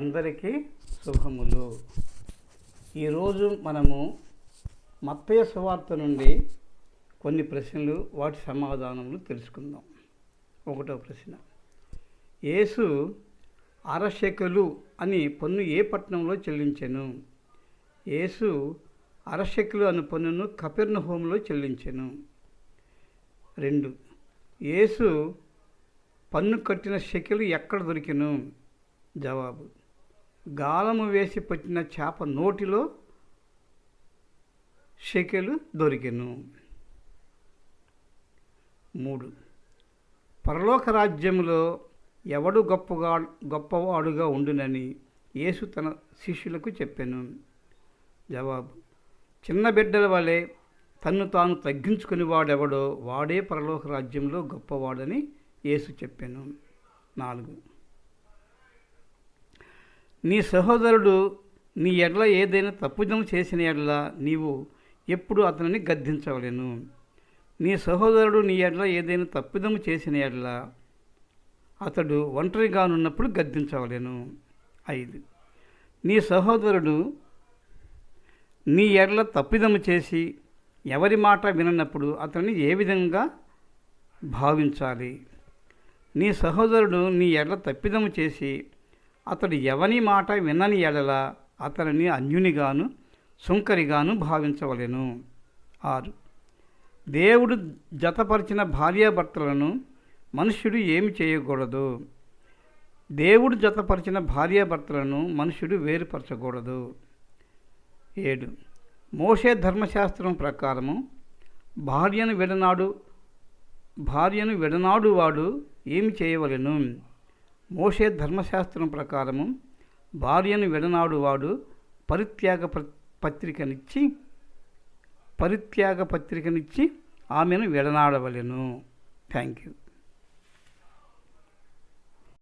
అందరికీ శుభములు. ఈరోజు మనము మత్తయి సువార్త నుండి కొన్ని ప్రశ్నలు వాటి సమాధానములు తెలుసుకుందాం. ఒకటో ప్రశ్న, యేసు అరశెకలు అని పన్ను ఏ పట్టణంలో చెల్లించెను? యేసు అరశెకలు అను పన్నును కపెర్నహూములో చెల్లించెను. 2, యేసు పన్ను కట్టిన షెకెలు ఎక్కడ దొరికెను? జవాబు, గాలము వేసి పట్టిన చేప నోటిలో షెకెలు దొరికెను. 3, పరలోక రాజ్యములో ఎవడు గొప్పవాడుగా ఉండునని యేసు తన శిష్యులకు చెప్పెను. జవాబు, చిన్న బిడ్డల వలె తన్ను తాను తగ్గించుకుని వాడెవడో వాడే పరలోక రాజ్యంలో గొప్పవాడని యేసు చెప్పెను. 4, నీ సహోదరుడు నీ ఎడల ఏదైనా తప్పుదం చేసిన ఎడల నీవు ఎప్పుడు అతనిని గద్దించవలెను. నీ సహోదరుడు నీ ఎడల ఏదైనా తప్పుదం చేసిన ఎడల అతడు ఒంటరిగానున్నప్పుడు గద్దించవలెను. 5, నీ సహోదరుడు నీ ఎడల తప్పిదము చేసి ఎవరి మాట విననప్పుడు అతన్ని ఏ విధంగా భావించాలి? నీ సహోదరుడు నీ ఎడల తప్పిదము చేసి అతడు ఎవని మాట వినని ఎడల అతనిని అన్యునిగాను సుంకరిగాను భావించవలెను. 6, దేవుడు జతపరిచిన భార్యాభర్తలను మనుష్యుడు ఏమి చేయకూడదు? దేవుడు జతపరిచిన భార్యాభర్తలను మనుష్యుడు వేరుపరచకూడదు. 7, మోషే ధర్మశాస్త్రం ప్రకారము భార్యను విడనాడు వాడు ఏమి చేయవలెను? మోషే ధర్మశాస్త్రం ప్రకారము భార్యను విడనాడు వాడు పరిత్యాగ పత్రికనిచ్చి ఆమెను విడనాడవలెను. Thank you.